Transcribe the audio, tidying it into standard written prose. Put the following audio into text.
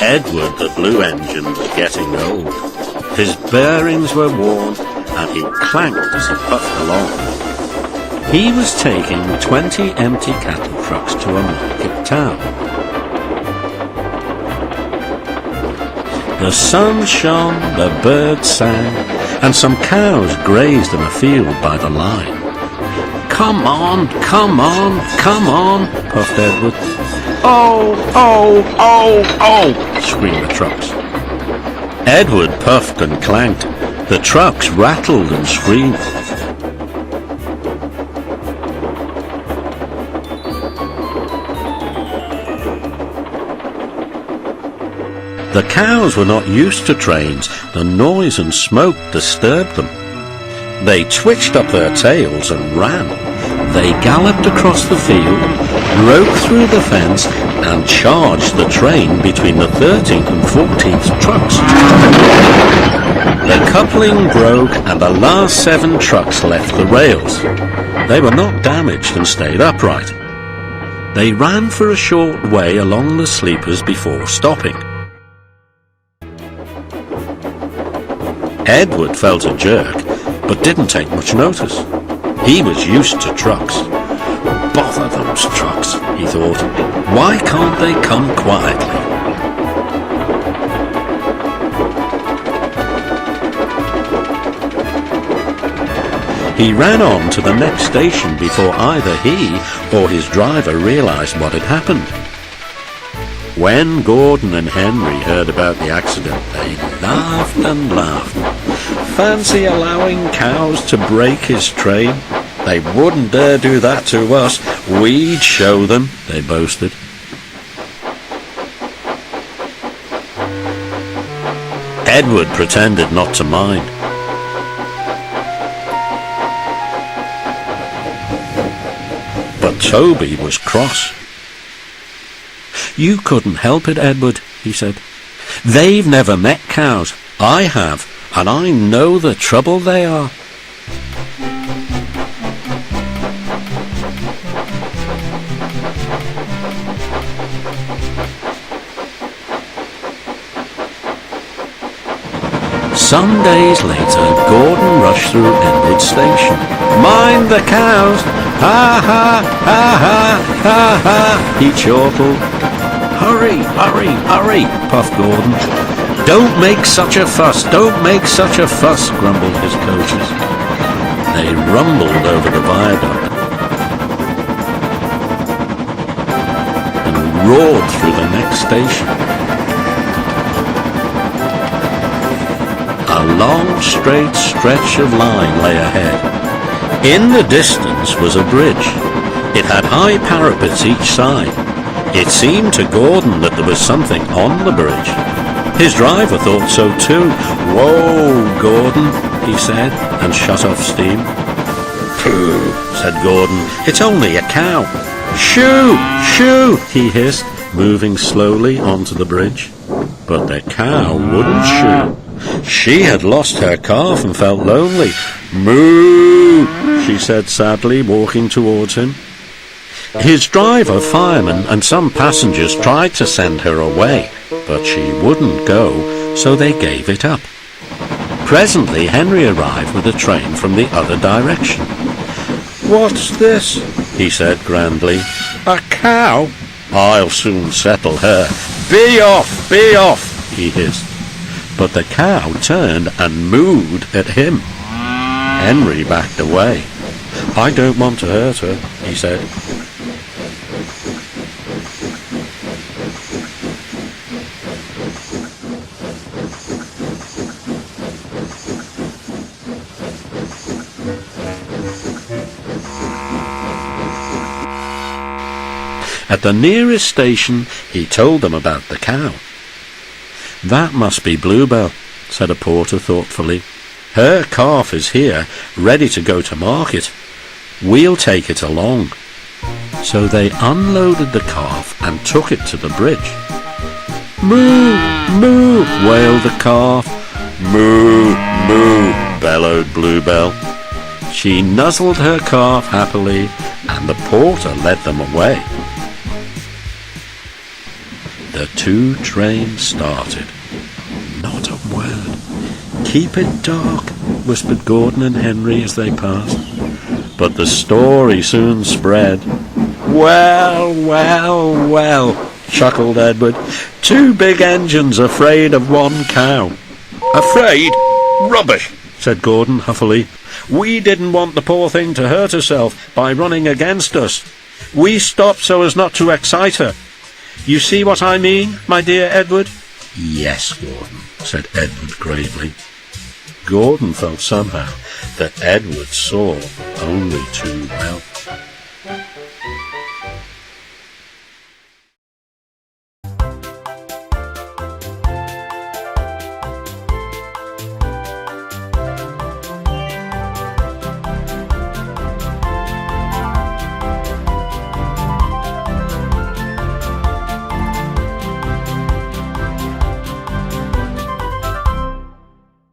Edward, the blue engine, was getting old. His bearings were worn, and he clanked as he puffed along. He was taking 20 empty cattle trucks to a market town. The sun shone, the birds sang, and some cows grazed in a field by the line. "Come on, come on, come on," puffed Edward. "Oh, oh, oh, oh," screamed the trucks. Edward puffed and clanked. The trucks rattled and screamed. The cows were not used to trains. The noise and smoke disturbed them. They twitched up their tails and ran. They galloped across the field, broke through the fence, and charged the train between the 13th and 14th trucks. The coupling broke, and the last 7 trucks left the rails. They were not damaged and stayed upright. They ran for a short way along the sleepers before stopping. Edward felt a jerk, but didn't take much notice. He was used to trucks. "Bother those trucks," he thought. "Why can't they come quietly?" He ran on to the next station before either he or his driver realized what had happened. When Gordon and Henry heard about the accident, they laughed and laughed. "Fancy allowing cows to break his train? They wouldn't dare do that to us. We'd show them," they boasted. Edward pretended not to mind. But Toby was cross. "You couldn't help it, Edward," he said. "They've never met cows. I have, and I know the trouble they are." Some days later, Gordon rushed through Edward's station. "Mind the cows! Ha ha, ha ha, ha ha," he chortled. "Hurry, hurry, hurry," puffed Gordon. "Don't make such a fuss, don't make such a fuss," grumbled his coaches. They rumbled over the viaduct and roared through the next station. A long, straight stretch of line lay ahead. In the distance was a bridge. It had high parapets each side. It seemed to Gordon that there was something on the bridge. His driver thought so too. "Whoa, Gordon," he said, and shut off steam. "Pooh," said Gordon, "it's only a cow." "Shoo, shoo," he hissed, moving slowly onto the bridge. But the cow wouldn't shoo. She had lost her calf and felt lonely. "Moo," she said sadly, walking towards him. His driver, fireman, and some passengers tried to send her away, but she wouldn't go, so they gave it up. Presently Henry arrived with a train from the other direction. "What's this?" he said grandly. "A cow? I'll soon settle her. Be off, he hissed. But the cow turned and mooed at him. Henry backed away. "I don't want to hurt her," he said. At the nearest station, he told them about the cow. "That must be Bluebell," said a porter thoughtfully. "Her calf is here, ready to go to market. We'll take it along." So they unloaded the calf and took it to the bridge. "Moo, moo," wailed the calf. "Moo, moo," bellowed Bluebell. She nuzzled her calf happily, and the porter led them away. The two trains started. Not a word. "Keep it dark," whispered Gordon and Henry as they passed. But the story soon spread. "Well, well, well," chuckled Edward. "Two big engines afraid of one cow." "Afraid? Rubbish," said Gordon huffily. "We didn't want the poor thing to hurt herself by running against us. We stopped so as not to excite her. You see what I mean, my dear Edward?" "Yes, Gordon," said Edward gravely. Gordon felt somehow that Edward saw only too well.